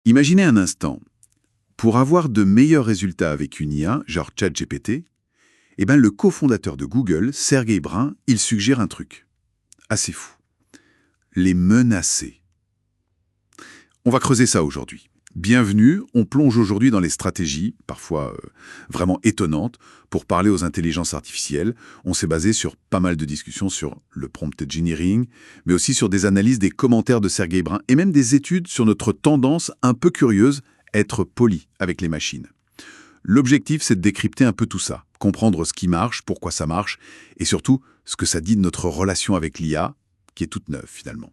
Imaginez un instant, pour avoir de meilleurs résultats avec une IA, genre ChatGPT, le cofondateur de Google, Sergey Brin, il suggère un truc assez fou. Les menacer. On va creuser ça aujourd'hui. Bienvenue, on plonge aujourd'hui dans les stratégies, parfois vraiment étonnantes, pour parler aux intelligences artificielles. On s'est basé sur pas mal de discussions sur le prompt engineering, mais aussi sur des analyses des commentaires de Sergey Brin, et même des études sur notre tendance un peu curieuse à être poli avec les machines. L'objectif, c'est de décrypter un peu tout ça, comprendre ce qui marche, pourquoi ça marche, et surtout ce que ça dit de notre relation avec l'IA, qui est toute neuve finalement.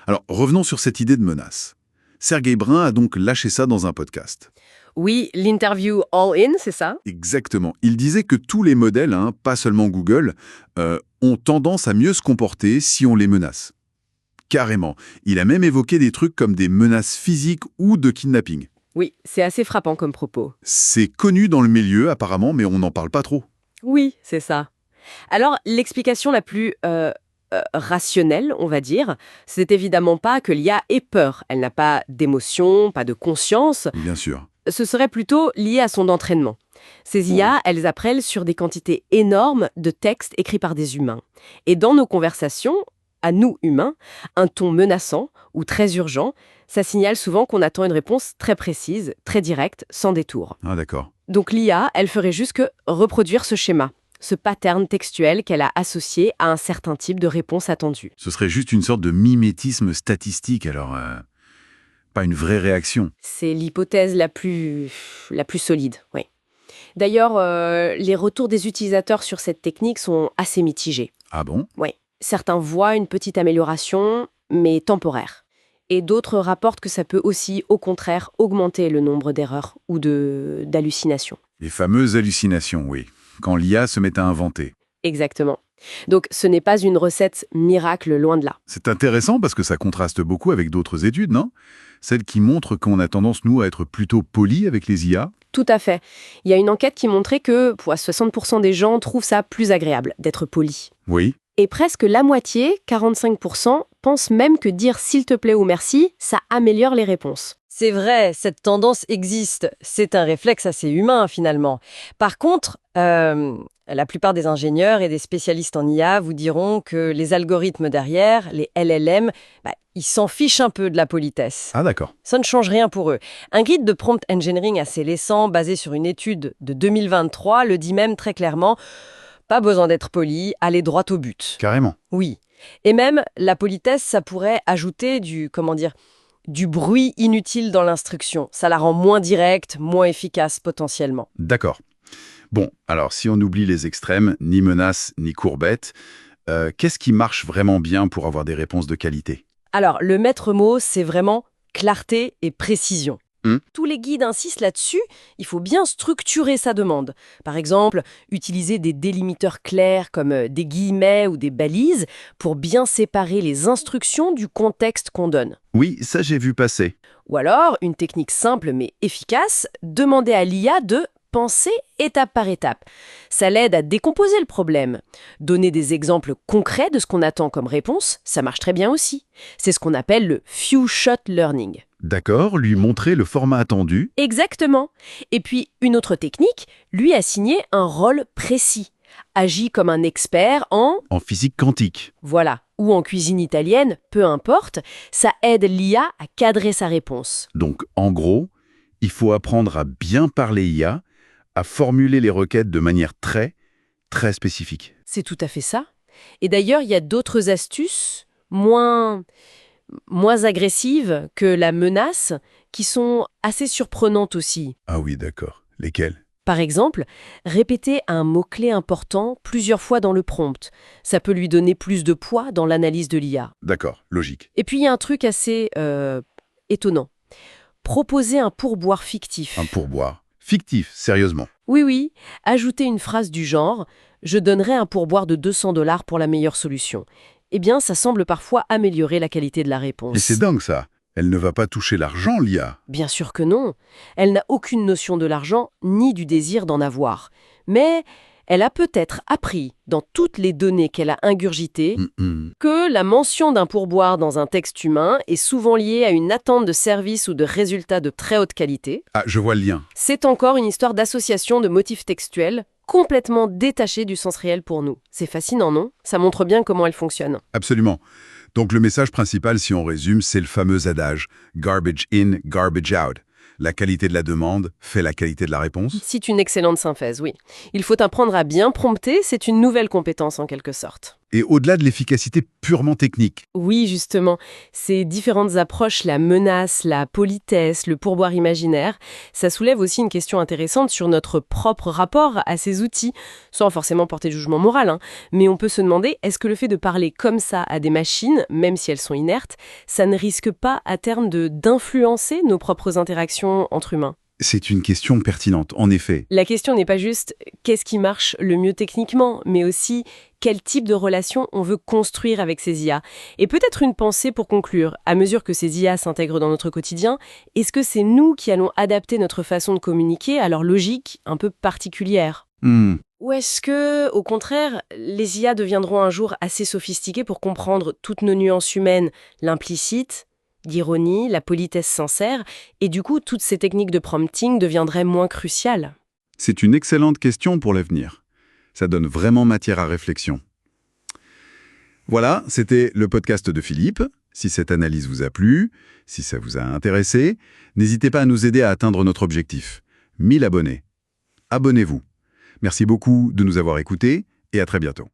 Alors, revenons sur cette idée de menace. Sergey Brin a donc lâché ça dans un podcast. Oui, l'interview All In, c'est ça? Exactement. Il disait que tous les modèles, pas seulement Google, ont tendance à mieux se comporter si on les menace. Carrément. Il a même évoqué des trucs comme des menaces physiques ou de kidnapping. Oui, c'est assez frappant comme propos. C'est connu dans le milieu apparemment, mais on n'en parle pas trop. Oui, c'est ça. Alors, l'explication la plus rationnelle, on va dire, c'est évidemment pas que l'IA ait peur. Elle n'a pas d'émotion, pas de conscience. Bien sûr. Ce serait plutôt lié à son entraînement. Ces IA, elles apprennent sur des quantités énormes de textes écrits par des humains. Et dans nos conversations, à nous humains, un ton menaçant ou très urgent, ça signale souvent qu'on attend une réponse très précise, très directe, sans détour. Ah d'accord. Donc l'IA, elle ferait juste que reproduire ce schéma, ce pattern textuel qu'elle a associé à un certain type de réponse attendue. Ce serait juste une sorte de mimétisme statistique, alors pas une vraie réaction. C'est l'hypothèse la plus solide, oui. D'ailleurs, les retours des utilisateurs sur cette technique sont assez mitigés. Ah bon? Oui. Certains voient une petite amélioration, mais temporaire. Et d'autres rapportent que ça peut aussi, au contraire, augmenter le nombre d'erreurs ou d'hallucinations. Les fameuses hallucinations, oui. Quand l'IA se met à inventer. Exactement. Donc, ce n'est pas une recette miracle, loin de là. C'est intéressant parce que ça contraste beaucoup avec d'autres études, non? Celles qui montrent qu'on a tendance, nous, à être plutôt polis avec les IA. Tout à fait. Il y a une enquête qui montrait que 60% des gens trouvent ça plus agréable d'être poli. Oui. Et presque la moitié, 45%, pensent même que dire s'il te plaît ou merci, ça améliore les réponses. C'est vrai, cette tendance existe. C'est un réflexe assez humain, finalement. Par contre, la plupart des ingénieurs et des spécialistes en IA vous diront que les algorithmes derrière, les LLM, ils s'en fichent un peu de la politesse. Ah d'accord. Ça ne change rien pour eux. Un guide de prompt engineering assez récent, basé sur une étude de 2023, le dit même très clairement, pas besoin d'être poli, aller droit au but. Carrément. Oui. Et même, la politesse, ça pourrait ajouter du bruit inutile dans l'instruction. Ça la rend moins directe, moins efficace potentiellement. D'accord. Bon, alors si on oublie les extrêmes, ni menaces, ni courbettes, qu'est-ce qui marche vraiment bien pour avoir des réponses de qualité? Alors, le maître mot, c'est vraiment clarté et précision. Tous les guides insistent là-dessus, il faut bien structurer sa demande. Par exemple, utiliser des délimiteurs clairs comme des guillemets ou des balises pour bien séparer les instructions du contexte qu'on donne. Oui, ça j'ai vu passer. Ou alors, une technique simple mais efficace, demander à l'IA de penser étape par étape. Ça l'aide à décomposer le problème. Donner des exemples concrets de ce qu'on attend comme réponse, ça marche très bien aussi. C'est ce qu'on appelle le few-shot learning. D'accord, lui montrer le format attendu. Exactement. Et puis, une autre technique, lui assigner un rôle précis. Agit comme un expert en physique quantique. Voilà, ou en cuisine italienne, peu importe, ça aide l'IA à cadrer sa réponse. Donc, en gros, il faut apprendre à bien parler IA, à formuler les requêtes de manière très, très spécifique. C'est tout à fait ça. Et d'ailleurs, il y a d'autres astuces moins agressives que la menace, qui sont assez surprenantes aussi. Ah oui, d'accord. Lesquelles? Par exemple, répéter un mot-clé important plusieurs fois dans le prompt. Ça peut lui donner plus de poids dans l'analyse de l'IA. D'accord, logique. Et puis, il y a un truc assez étonnant. Proposer un pourboire fictif. Un pourboire. Fictif, sérieusement. Oui. Ajouter une phrase du genre « Je donnerai un pourboire de 200$ pour la meilleure solution ». Eh bien, ça semble parfois améliorer la qualité de la réponse. Et c'est dingue ça. Elle ne va pas toucher l'argent, l'IA. Bien sûr que non. Elle n'a aucune notion de l'argent ni du désir d'en avoir. Mais Elle a peut-être appris, dans toutes les données qu'elle a ingurgitées, que la mention d'un pourboire dans un texte humain est souvent liée à une attente de service ou de résultats de très haute qualité. Ah, je vois le lien. C'est encore une histoire d'association de motifs textuels complètement détachés du sens réel pour nous. C'est fascinant, non? Ça montre bien comment elle fonctionne. Absolument. Donc le message principal, si on résume, c'est le fameux adage « garbage in, garbage out ». La qualité de la demande fait la qualité de la réponse. C'est une excellente synthèse, oui. Il faut apprendre à bien prompter, c'est une nouvelle compétence en quelque sorte. Et au-delà de l'efficacité purement technique. Oui, justement, ces différentes approches, la menace, la politesse, le pourboire imaginaire, ça soulève aussi une question intéressante sur notre propre rapport à ces outils, sans forcément porter de jugement moral, hein. Mais on peut se demander, est-ce que le fait de parler comme ça à des machines, même si elles sont inertes, ça ne risque pas à terme d'influencer nos propres interactions entre humains ? C'est une question pertinente, en effet. La question n'est pas juste qu'est-ce qui marche le mieux techniquement, mais aussi quel type de relation on veut construire avec ces IA. Et peut-être une pensée pour conclure, à mesure que ces IA s'intègrent dans notre quotidien, est-ce que c'est nous qui allons adapter notre façon de communiquer à leur logique un peu particulière ? Ou est-ce que, au contraire, les IA deviendront un jour assez sophistiquées pour comprendre toutes nos nuances humaines, l'implicite, l'ironie, la politesse sincère, et du coup, toutes ces techniques de prompting deviendraient moins cruciales. C'est une excellente question pour l'avenir. Ça donne vraiment matière à réflexion. Voilà, c'était le podcast de Philippe. Si cette analyse vous a plu, si ça vous a intéressé, n'hésitez pas à nous aider à atteindre notre objectif. 1000 abonnés. Abonnez-vous. Merci beaucoup de nous avoir écoutés et à très bientôt.